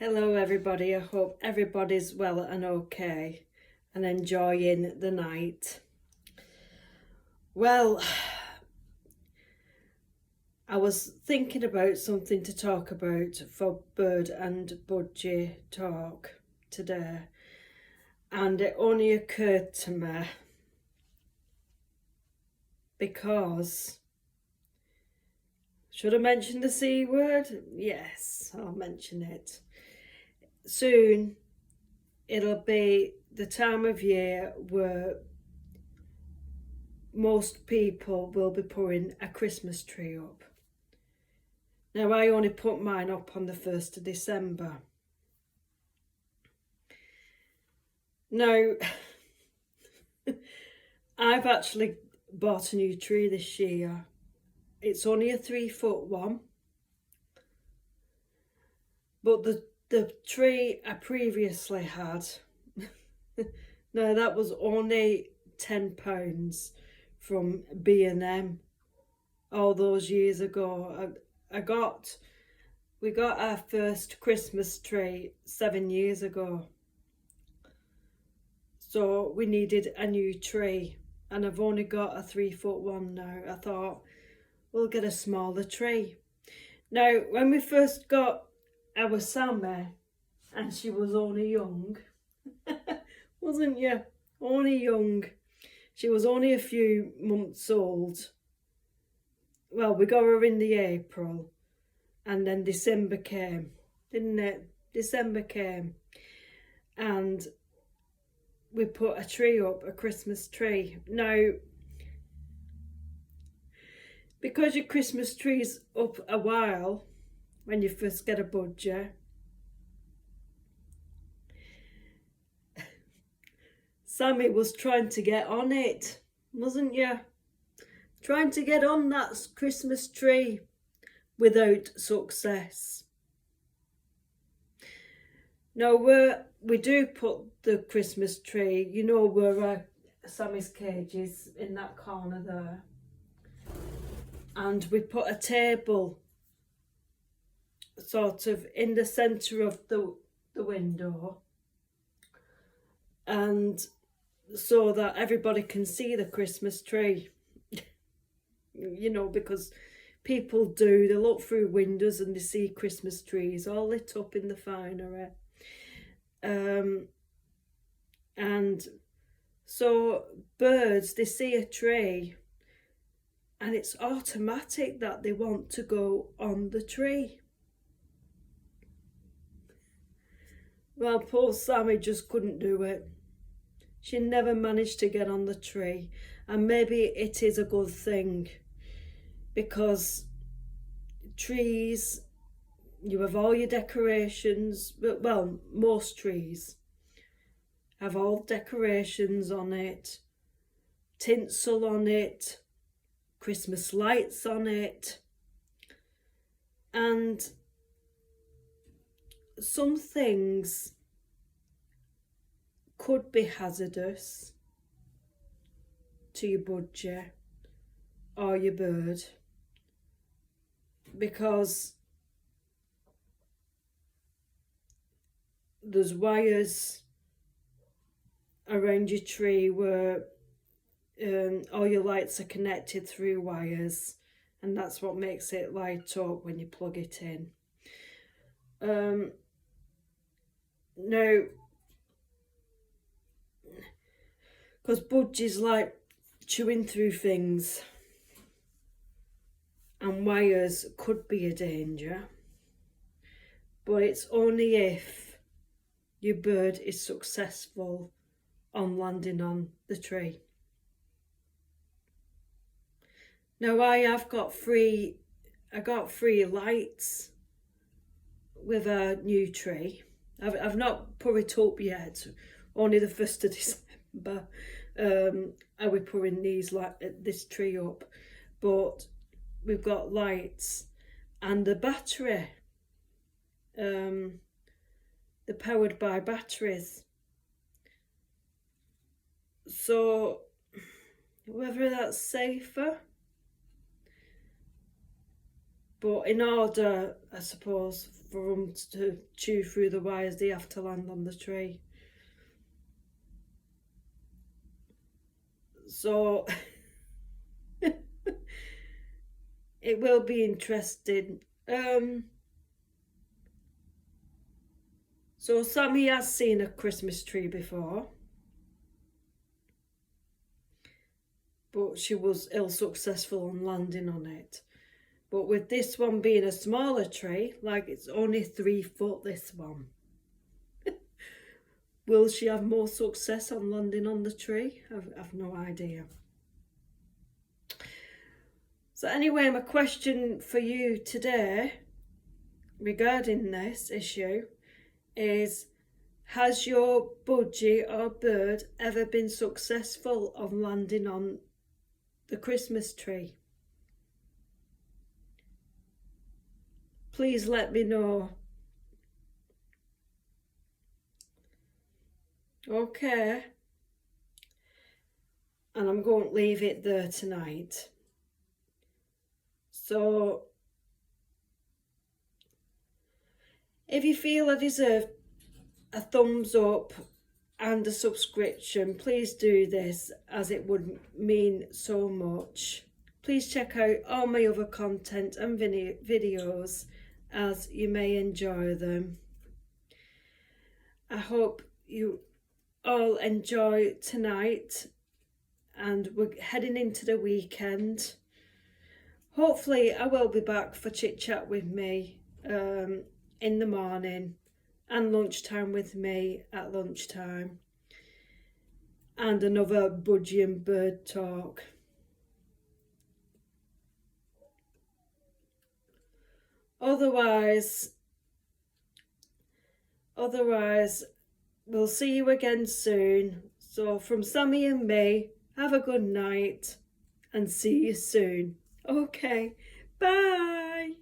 Hello everybody, I hope everybody's well and okay and enjoying the night. Well, I was thinking about something to talk about for Bird and Budgie talk today, and it only occurred to me because, should I mention the C word? Yes, I'll mention it. Soon it'll be the time of year where most people will be putting a Christmas tree up. Now, I only put mine up on the 1st of December. Now, I've actually bought a new tree this year. It's only a 3-foot one, but the tree I previously had, now that was only £10 from B&M all those years ago. We got our first Christmas tree 7 years ago, so we needed a new tree, and I've only got a 3-foot one now. I thought we'll get a smaller tree. Now, when we first got our Sammy, and she was only young, wasn't you? Only young. She was only a few months old. Well, we got her in the April, and then December came, didn't it? December came, and we put a tree up, a Christmas tree. Now, because your Christmas tree's up a while when you first get a budgie, Sammy was trying to get on it, wasn't you? Trying to get on that Christmas tree without success. Now, where we do put the Christmas tree, you know where Sammy's cage is, in that corner there, and we put a table sort of in the centre of the window, and so that everybody can see the Christmas tree. You know, because people do, they look through windows and they see Christmas trees all lit up in the finery. And so birds, they see a tree and it's automatic that they want to go on the tree. Well, poor Sammy just couldn't do it. She never managed to get on the tree, and maybe it is a good thing, because trees, you have all your decorations, well, most trees have all decorations on it, tinsel on it, Christmas lights on it, and some things could be hazardous to your budgie or your bird, because there's wires around your tree where all your lights are connected through wires, and that's what makes it light up when you plug it in. Now, because budgies like chewing through things, and wires could be a danger, but it's only if your bird is successful on landing on the tree. Now, I got free lights with a new tree. I've not put it up yet, only the 1st of December. Are we putting this tree up? But we've got lights and the battery. They're powered by batteries. So whether that's safer, but in order, I suppose, for them to chew through the wires. They have to land on the tree. So it will be interesting. So Sammy has seen a Christmas tree before, but she was ill-successful in landing on it. But with this one being a smaller tree, like it's only 3 foot, this one, will she have more success on landing on the tree? I've no idea. So anyway, my question for you today regarding this issue is, has your budgie or bird ever been successful on landing on the Christmas tree? Please let me know. Okay. And I'm going to leave it there tonight. So if you feel I deserve a thumbs up and a subscription, please do this, as it would mean so much. Please check out all my other content and videos, as you may enjoy them. I hope you all enjoy tonight, and we're heading into the weekend. Hopefully I will be back for chit chat with me in the morning, and lunchtime with me at lunchtime, and another budgie and bird talk. Otherwise, we'll see you again soon. So from Sammy and me, have a good night and see you soon. Okay, bye.